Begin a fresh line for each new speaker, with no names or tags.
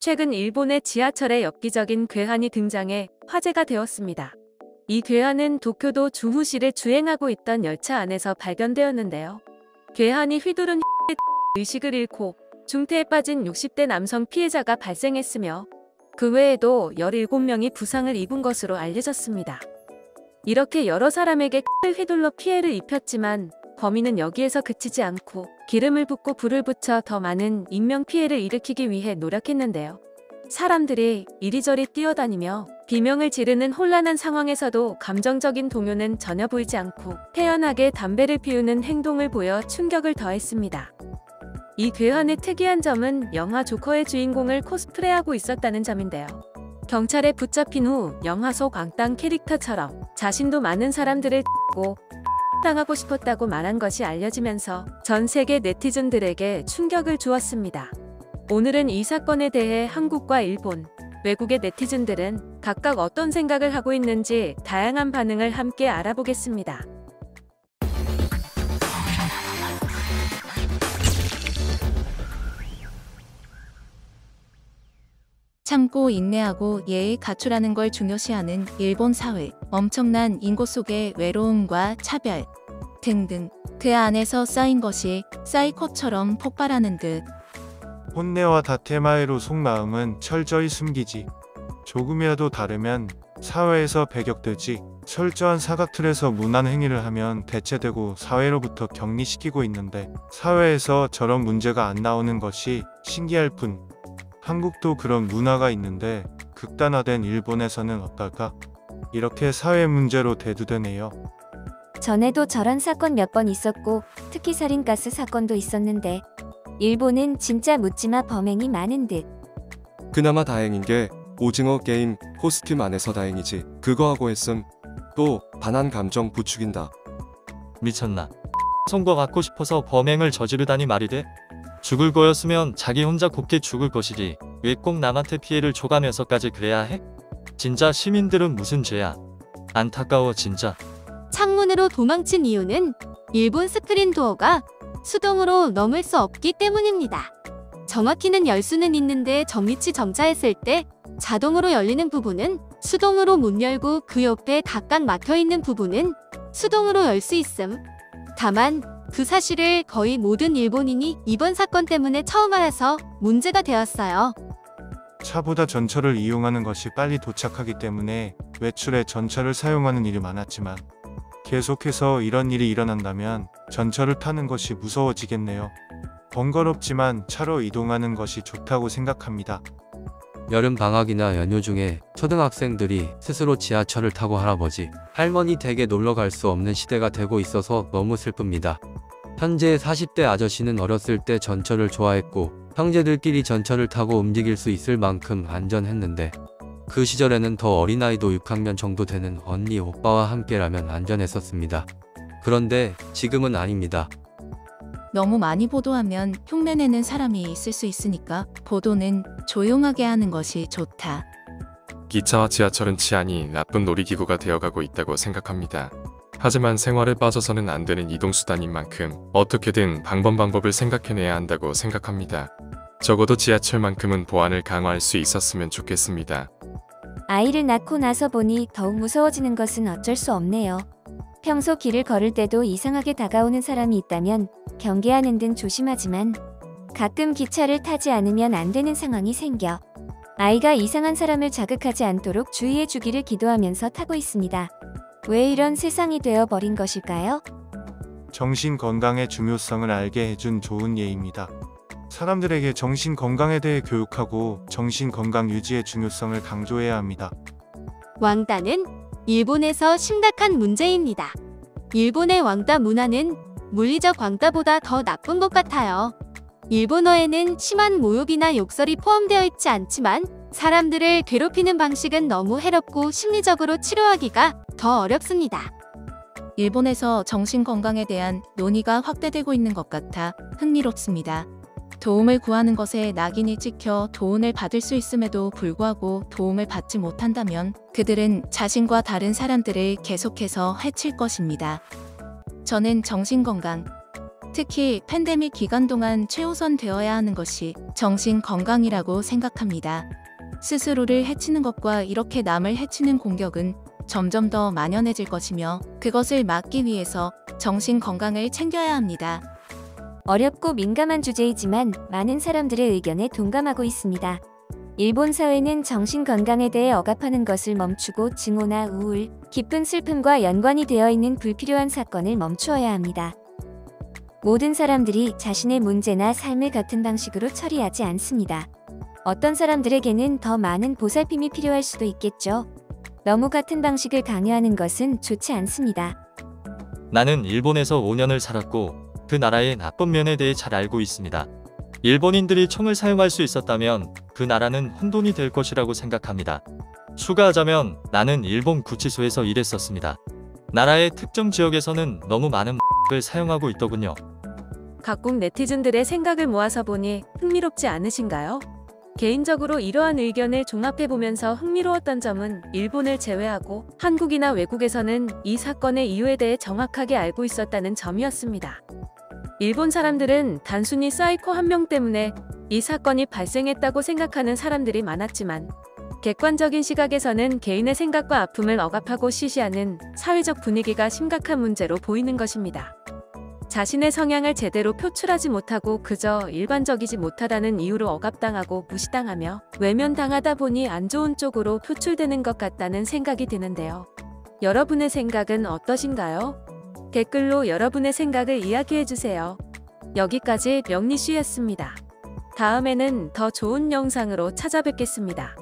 최근 일본의 지하철에 엽기적인 괴한이 등장해 화제가 되었습니다. 이 괴한은 도쿄도 중후시를 주행하고 있던 열차 안에서 발견되었는데요. 괴한이 휘두른 의식을 잃고 중태에 빠진 60대 남성 피해자가 발생했으며 그 외에도 17명이 부상을 입은 것으로 알려졌습니다. 이렇게 여러 사람에게 휘둘러 피해를 입혔지만 범인은 여기에서 그치지 않고 기름을 붓고 불을 붙여 더 많은 인명피해를 일으키기 위해 노력했는데요. 사람들이 이리저리 뛰어다니며 비명을 지르는 혼란한 상황에서도 감정적인 동요는 전혀 보이지 않고 태연하게 담배를 피우는 행동을 보여 충격을 더했습니다. 이 괴한의 특이한 점은 영화 조커의 주인공을 코스프레하고 있었다는 점인데요. 경찰에 붙잡힌 후 영화 속 악당 캐릭터처럼 자신도 많은 사람들을 고 당하고 싶었다고 말한 것이 알려지면서 전 세계 네티즌들에게 충격을 주었습니다. 오늘은 이 사건에 대해 한국과 일본, 외국의 네티즌들은 각각 어떤 생각을 하고 있는지 다양한 반응을 함께 알아보겠습니다.
참고 인내하고 예의 갖추라는 걸 중요시하는 일본 사회, 엄청난 인고 속의 외로움과 차별 등등 그 안에서 쌓인 것이 사이코처럼 폭발하는 듯.
혼내와 다테마에로 속마음은 철저히 숨기지. 조금이라도 다르면 사회에서 배격되지. 철저한 사각틀에서 무난 행위를 하면 대체되고 사회로부터 격리시키고 있는데 사회에서 저런 문제가 안 나오는 것이 신기할 뿐. 한국도 그런 문화가 있는데 극단화된 일본에서는 어떨까? 이렇게 사회 문제로 대두되네요.
전에도 저런 사건 몇 번 있었고 특히 살인가스 사건도 있었는데 일본은 진짜 묻지마 범행이 많은 듯.
그나마 다행인 게 오징어 게임 코스튬 안에서 다행이지. 그거 하고 했음 또 반한 감정 부추긴다.
미쳤나? 선거 갖고 싶어서 범행을 저지르다니 말이 돼? 죽을 거였으면 자기 혼자 곱게 죽을 것이지 왜 꼭 남한테 피해를 줘가면서까지 그래야 해? 진짜 시민들은 무슨 죄야? 안타까워 진짜.
창문으로 도망친 이유는 일본 스크린 도어가 수동으로 넘을 수 없기 때문입니다. 정확히는 열 수는 있는데 정위치 정차했을 때 자동으로 열리는 부분은 수동으로 못 열고 그 옆에 각각 막혀있는 부분은 수동으로 열 수 있음. 다만 그 사실을 거의 모든 일본인이 이번 사건 때문에 처음 알아서 문제가 되었어요.
차보다 전철을 이용하는 것이 빨리 도착하기 때문에 외출에 전철을 사용하는 일이 많았지만 계속해서 이런 일이 일어난다면 전철을 타는 것이 무서워지겠네요. 번거롭지만 차로 이동하는 것이 좋다고 생각합니다.
여름 방학이나 연휴 중에 초등학생들이 스스로 지하철을 타고 할아버지, 할머니 댁에 놀러 갈 수 없는 시대가 되고 있어서 너무 슬픕니다. 현재 40대 아저씨는 어렸을 때 전철을 좋아했고 형제들끼리 전철을 타고 움직일 수 있을 만큼 안전했는데 그 시절에는 더 어린아이도 6학년 정도 되는 언니 오빠와 함께라면 안전했었습니다. 그런데 지금은 아닙니다.
너무 많이 보도하면 흉내내는 사람이 있을 수 있으니까 보도는 조용하게 하는 것이 좋다.
기차와 지하철은 치안이 나쁜 놀이기구가 되어가고 있다고 생각합니다. 하지만 생활에 빠져서는 안 되는 이동수단인 만큼 어떻게든 방법을 생각해내야 한다고 생각합니다. 적어도 지하철만큼은 보안을 강화할 수 있었으면 좋겠습니다.
아이를 낳고 나서 보니 더욱 무서워지는 것은 어쩔 수 없네요. 평소 길을 걸을 때도 이상하게 다가오는 사람이 있다면 경계하는 등 조심하지만 가끔 기차를 타지 않으면 안 되는 상황이 생겨 아이가 이상한 사람을 자극하지 않도록 주의해 주기를 기도하면서 타고 있습니다. 왜 이런 세상이 되어버린 것일까요?
정신 건강의 중요성을 알게 해준 좋은 예입니다. 사람들에게 정신 건강에 대해 교육하고 정신 건강 유지의 중요성을 강조해야 합니다.
왕따는 일본에서 심각한 문제입니다. 일본의 왕따 문화는 물리적 왕따보다 더 나쁜 것 같아요. 일본어에는 심한 모욕이나 욕설이 포함되어 있지 않지만 사람들을 괴롭히는 방식은 너무 해롭고 심리적으로 치료하기가 더 어렵습니다.
일본에서 정신건강에 대한 논의가 확대되고 있는 것 같아 흥미롭습니다. 도움을 구하는 것에 낙인이 찍혀 도움을 받을 수 있음에도 불구하고 도움을 받지 못한다면 그들은 자신과 다른 사람들을 계속해서 해칠 것입니다. 저는 정신건강, 특히 팬데믹 기간 동안 최우선 되어야 하는 것이 정신 건강이라고 생각합니다. 스스로를 해치는 것과 이렇게 남을 해치는 공격은 점점 더 만연해질 것이며 그것을 막기 위해서 정신 건강을 챙겨야 합니다.
어렵고 민감한 주제이지만 많은 사람들의 의견에 동감하고 있습니다. 일본 사회는 정신 건강에 대해 억압하는 것을 멈추고 증오나 우울, 깊은 슬픔과 연관이 되어 있는 불필요한 사건을 멈추어야 합니다. 모든 사람들이 자신의 문제나 삶을 같은 방식으로 처리하지 않습니다. 어떤 사람들에게는 더 많은 보살핌이 필요할 수도 있겠죠. 너무 같은 방식을 강요하는 것은 좋지 않습니다.
나는 일본에서 5년을 살았고 그 나라의 나쁜 면에 대해 잘 알고 있습니다. 일본인들이 총을 사용할 수 있었다면 그 나라는 혼돈이 될 것이라고 생각합니다. 추가하자면 나는 일본 구치소에서 일했었습니다. 나라의 특정 지역에서는 너무 많은 을 사용하고 있더군요.
각국 네티즌들의 생각을 모아서 보니 흥미롭지 않으신가요? 개인적으로 이러한 의견을 종합해보면서 흥미로웠던 점은 일본을 제외하고 한국이나 외국에서는 이 사건의 이유에 대해 정확하게 알고 있었다는 점이었습니다. 일본 사람들은 단순히 사이코 한 명 때문에 이 사건이 발생했다고 생각하는 사람들이 많았지만 객관적인 시각에서는 개인의 생각과 아픔을 억압하고 시시하는 사회적 분위기가 심각한 문제로 보이는 것입니다. 자신의 성향을 제대로 표출하지 못하고 그저 일반적이지 못하다는 이유로 억압당하고 무시당하며 외면당하다 보니 안 좋은 쪽으로 표출되는 것 같다는 생각이 드는데요. 여러분의 생각은 어떠신가요? 댓글로 여러분의 생각을 이야기해주세요. 여기까지 명리씨였습니다. 다음에는 더 좋은 영상으로 찾아뵙겠습니다.